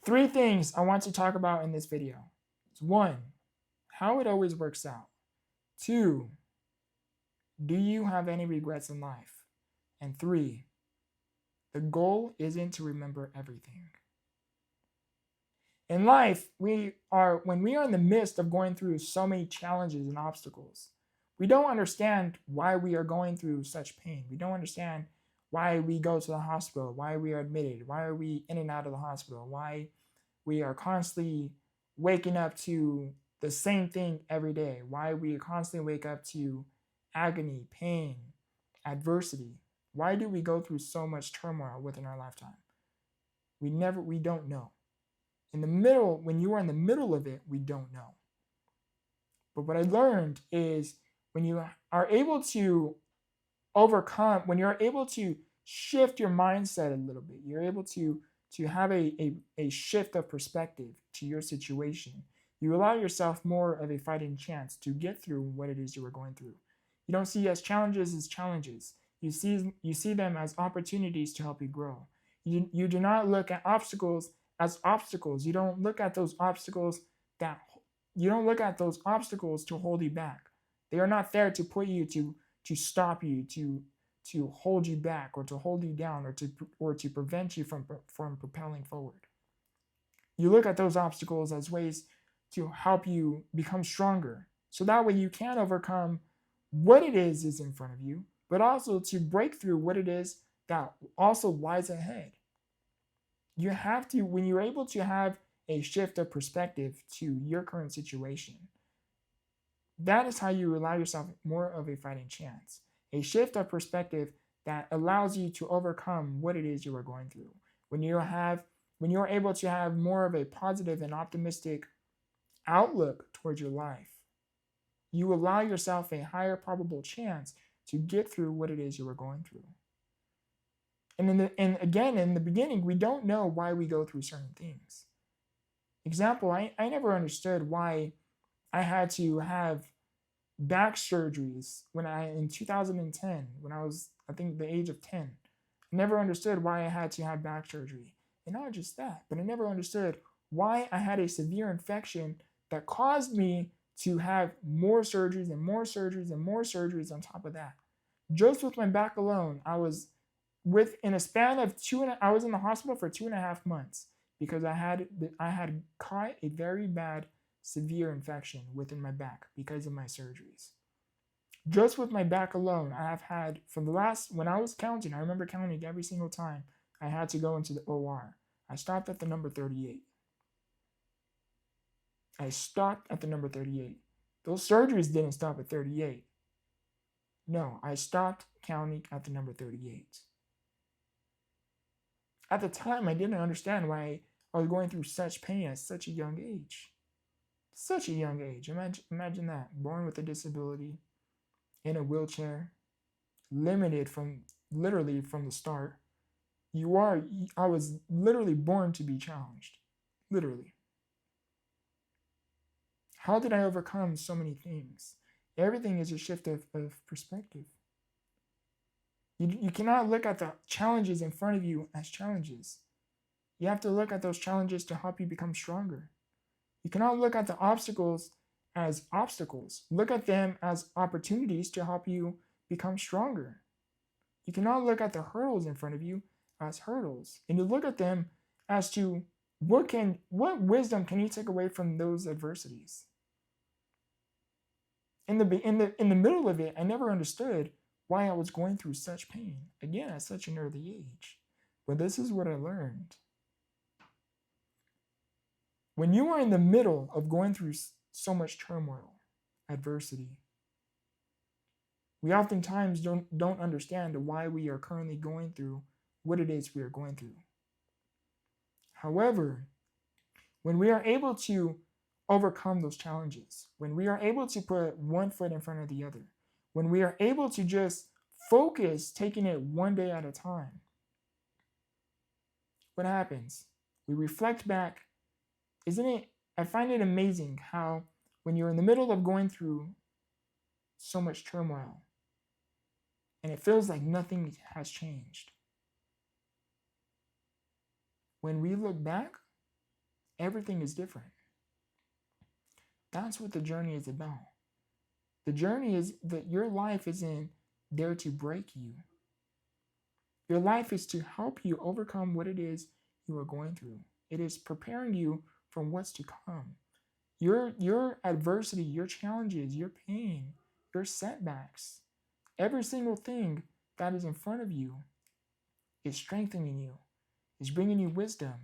Three things I want to talk about in this video. One, how it always works out. Two, do you have any regrets in life? And three, the goal isn't to remember everything. In life, when we are in the midst of going through so many challenges and obstacles, we don't understand why we are going through such pain. We don't understand why we go to the hospital, why we are admitted, why are we in and out of the hospital, why we are constantly waking up to the same thing every day, why we constantly wake up to agony, pain, adversity. Why do we go through so much turmoil within our lifetime? We don't know. In the middle, when you are in the middle of it, we don't know. But what I learned is when you are able to overcome, when you're able to shift your mindset a little bit, you're able to have a shift of perspective to your situation. You allow yourself more of a fighting chance to get through what it is you are going through. You don't see as challenges. You see them as opportunities to help you grow. You do not look at obstacles as obstacles. You don't look at those obstacles that you don't look at those obstacles to hold you back. They are not there to put you to stop you, to hold you back or to hold you down or to prevent you from propelling forward. You look at those obstacles as ways to help you become stronger. So that way you can overcome what it is in front of you, but also to break through what it is that also lies ahead. You have to, when you're able to have a shift of perspective to your current situation, that is how you allow yourself more of a fighting chance. A shift of perspective that allows you to overcome what it is you are going through. When you're able to have more of a positive and optimistic outlook towards your life, you allow yourself a higher probable chance to get through what it is you are going through. And again, in the beginning, we don't know why we go through certain things. Example, I never understood why I had to have back surgeries in 2010, when I was, I think, the age of 10. I never understood why I had to have back surgery. And not just that, but I never understood why I had a severe infection that caused me to have more surgeries and more surgeries and more surgeries on top of that. Just with my back alone, in a span of I was in the hospital for 2.5 months because I had caught a very bad severe infection within my back because of my surgeries. Just with my back alone, I have had, when I was counting, I remember counting every single time I had to go into the OR. I stopped at the number 38. I stopped at the number 38. Those surgeries didn't stop at 38. No, I stopped counting at the number 38. At the time, I didn't understand why I was going through such pain at such a young age. Such a young age. Imagine that. Born with a disability, in a wheelchair, limited literally from the start. I was literally born to be challenged. Literally. How did I overcome so many things? Everything is a shift of perspective. You cannot look at the challenges in front of you as challenges. You have to look at those challenges to help you become stronger. You cannot look at the obstacles as obstacles. Look at them as opportunities to help you become stronger. You cannot look at the hurdles in front of you as hurdles. And you look at them as to what wisdom can you take away from those adversities? In the middle of it, I never understood why I was going through such pain, again, at such an early age. But this is what I learned. When you are in the middle of going through so much turmoil, adversity, we oftentimes don't understand why we are currently going through what it is we are going through. However, when we are able to overcome those challenges, when we are able to put one foot in front of the other, when we are able to just focus, taking it one day at a time, what happens? We reflect back. I find it amazing how when you're in the middle of going through so much turmoil and it feels like nothing has changed, when we look back, Everything is different. That's what the journey is about. The journey is that your life isn't there to break you. Your life is to help you overcome what it is you are going through. It is preparing you for what's to come. Your adversity, your challenges, your pain, your setbacks, every single thing that is in front of you is strengthening you, is bringing you wisdom,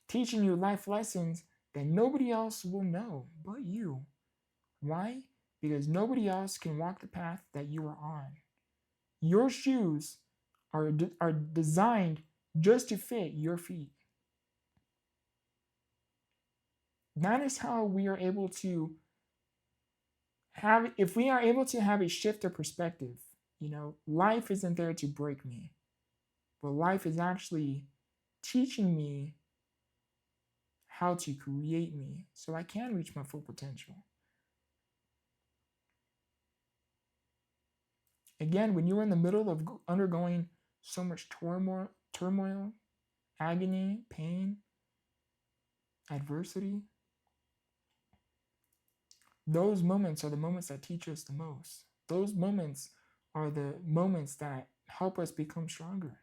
teaching you life lessons that nobody else will know but you. Why? Because nobody else can walk the path that you are on. Your shoes are designed just to fit your feet. That is how we are able to have, if we are able to have a shift of perspective, life isn't there to break me, but life is actually teaching me how to create me so I can reach my full potential. Again, when you're in the middle of undergoing so much turmoil, agony, pain, adversity, those moments are the moments that teach us the most. Those moments are the moments that help us become stronger.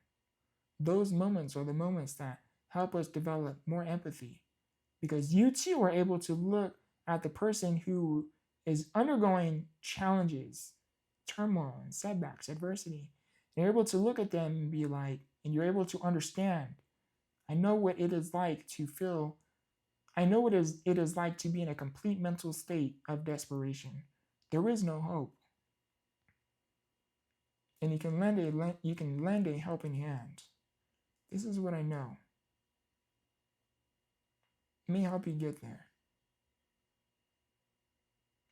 Those moments are the moments that help us develop more empathy, because you too are able to look at the person who is undergoing challenges, turmoil, and setbacks, adversity. You're able to look at them and be like, and you're able to understand. I know what it is like to feel. I know what it is like to be in a complete mental state of desperation. There is no hope. And you can lend a helping hand. This is what I know. Let me help you get there.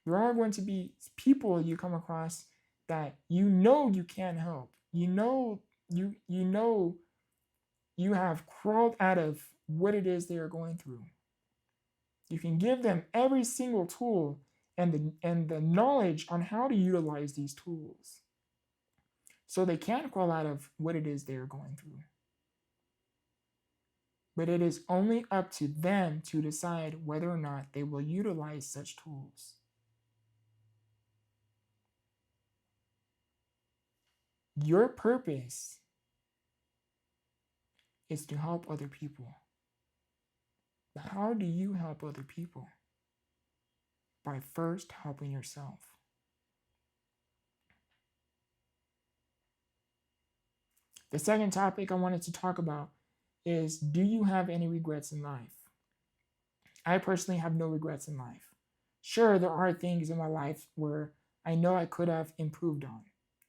There are going to be people you come across that you can help. You have crawled out of what it is they are going through. You can give them every single tool and the knowledge on how to utilize these tools so they can crawl out of what it is they are going through. But it is only up to them to decide whether or not they will utilize such tools. Your purpose is to help other people. But how do you help other people? By first helping yourself. The second topic I wanted to talk about is, do you have any regrets in life? I personally have no regrets in life. Sure, there are things in my life where I know I could have improved on.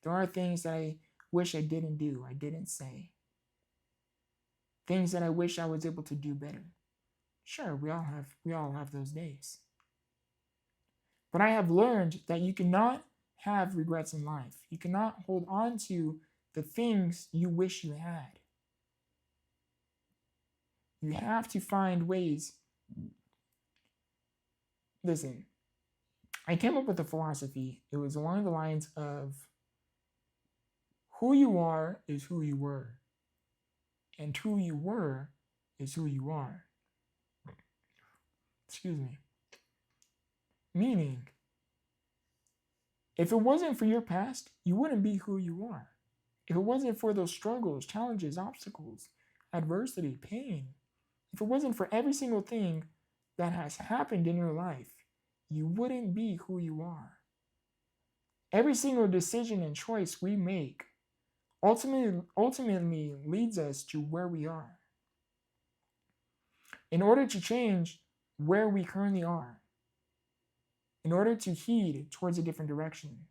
There are things that I wish I didn't do, I didn't say. Things that I wish I was able to do better. Sure, we all have those days. But I have learned that you cannot have regrets in life. You cannot hold on to the things you wish you had. You have to find ways. Listen, I came up with a philosophy. It was along the lines of, who you are is who you were, and who you were is who you are. Excuse me. Meaning, if it wasn't for your past, you wouldn't be who you are. If it wasn't for those struggles, challenges, obstacles, adversity, pain, if it wasn't for every single thing that has happened in your life, you wouldn't be who you are. Every single decision and choice we make ultimately leads us to where we are. In order to change where we currently are, in order to heed towards a different direction,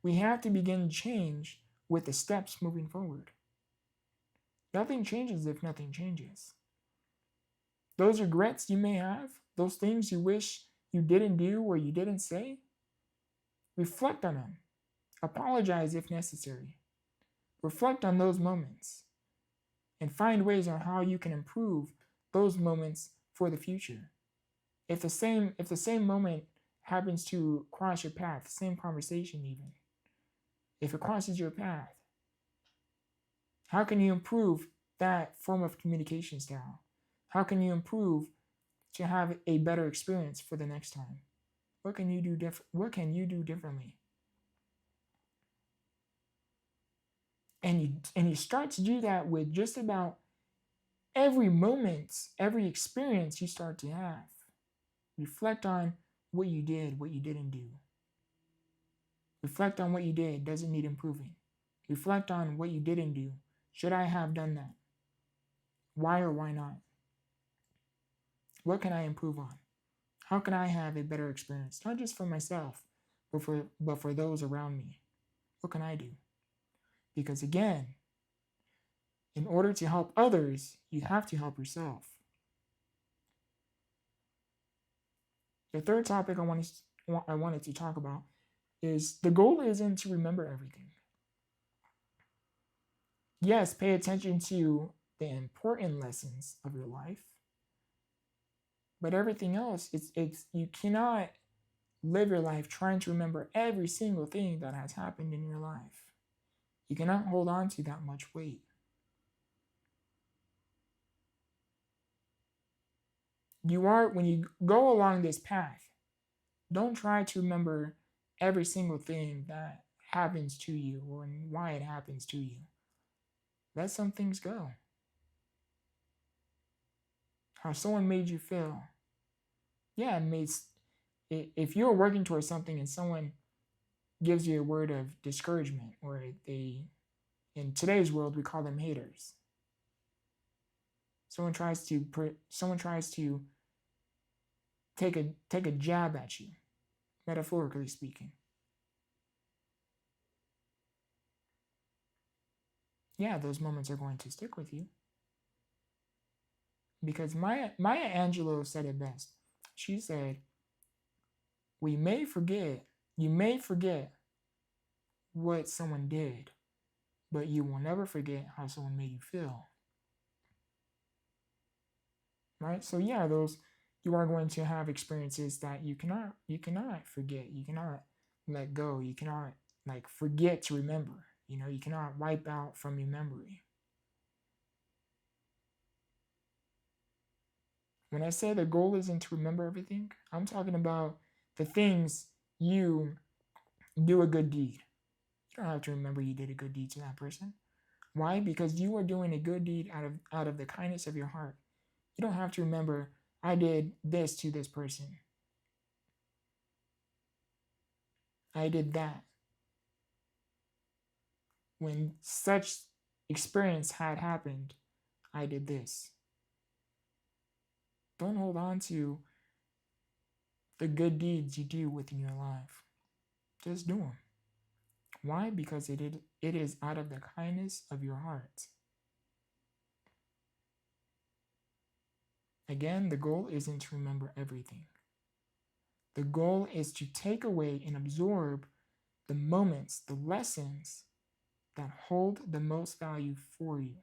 we have to begin change with the steps moving forward. Nothing changes if nothing changes. Those regrets you may have, those things you wish you didn't do or you didn't say, reflect on them. Apologize if necessary. Reflect on those moments and find ways on how you can improve those moments for the future. If the same moment happens to cross your path, same conversation even, if it crosses your path, how can you improve that form of communication style? How can you improve to have a better experience for the next time? What can you do differently? And you start to do that with just about every moment, every experience you start to have. Reflect on what you did, what you didn't do. Reflect on what you did. Does it need improving? Reflect on what you didn't do. Should I have done that? Why or why not? What can I improve on? How can I have a better experience? Not just for myself, but for those around me. What can I do? Because again, in order to help others, you have to help yourself. The third topic I wanted to talk about is the goal isn't to remember everything. Yes, pay attention to the important lessons of your life, but everything else, it's you cannot live your life trying to remember every single thing that has happened in your life. You cannot hold on to that much weight. When you go along this path, don't try to remember every single thing that happens to you or why it happens to you. Let some things go. How someone made you feel. Yeah, if you're working towards something and someone gives you a word of discouragement, or in today's world we call them haters. Someone tries to take a jab at you, metaphorically speaking. Yeah, those moments are going to stick with you. Because Maya Angelou said it best. She said, you may forget what someone did, but you will never forget how someone made you feel. Right? So yeah, you are going to have experiences that you cannot forget. You cannot let go. You cannot forget to remember. You cannot wipe out from your memory. When I say the goal isn't to remember everything, I'm talking about the things you do a good deed. You don't have to remember you did a good deed to that person. Why? Because you are doing a good deed out of the kindness of your heart. You don't have to remember, I did this to this person. I did that. When such experience had happened, I did this. Don't hold on to the good deeds you do within your life. Just do them. Why? Because it is out of the kindness of your heart. Again, the goal isn't to remember everything. The goal is to take away and absorb the moments, the lessons that hold the most value for you.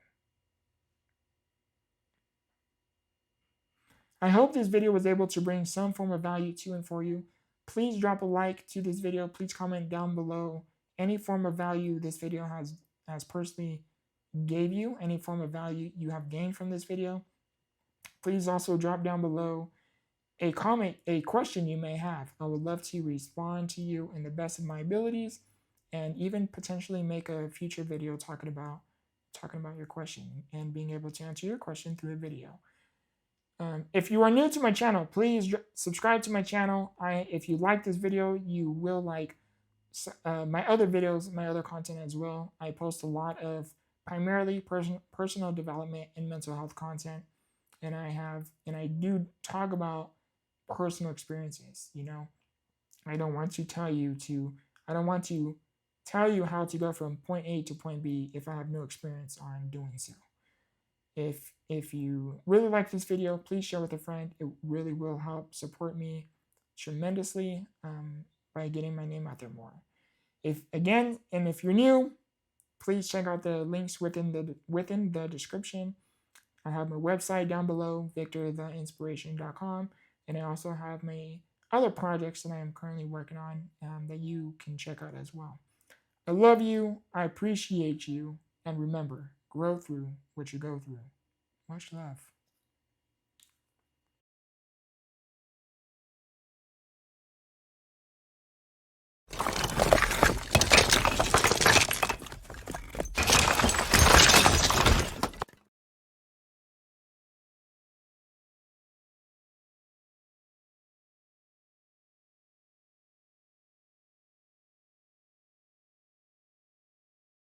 I hope this video was able to bring some form of value to and for you. Please drop a like to this video. Please comment down below any form of value this video has personally gave you, any form of value you have gained from this video. Please also drop down below a comment, a question you may have. I would love to respond to you in the best of my abilities, and even potentially make a future video talking about your question and being able to answer your question through a video. If you are new to my channel, please subscribe to my channel. If you like this video, you will like my other videos, my other content as well. I post a lot of primarily personal development and mental health content, and I do talk about personal experiences. I don't want to tell you how to go from point A to point B if I have no experience on doing so. If you really like this video, please share with a friend. It really will help support me tremendously by getting my name out there more. If you're new, please check out the links within the description. I have my website down below, Victortheinspiration.com, and I also have my other projects that I am currently working on that you can check out as well. I love you, I appreciate you, and remember, grow through what you go through. Much love.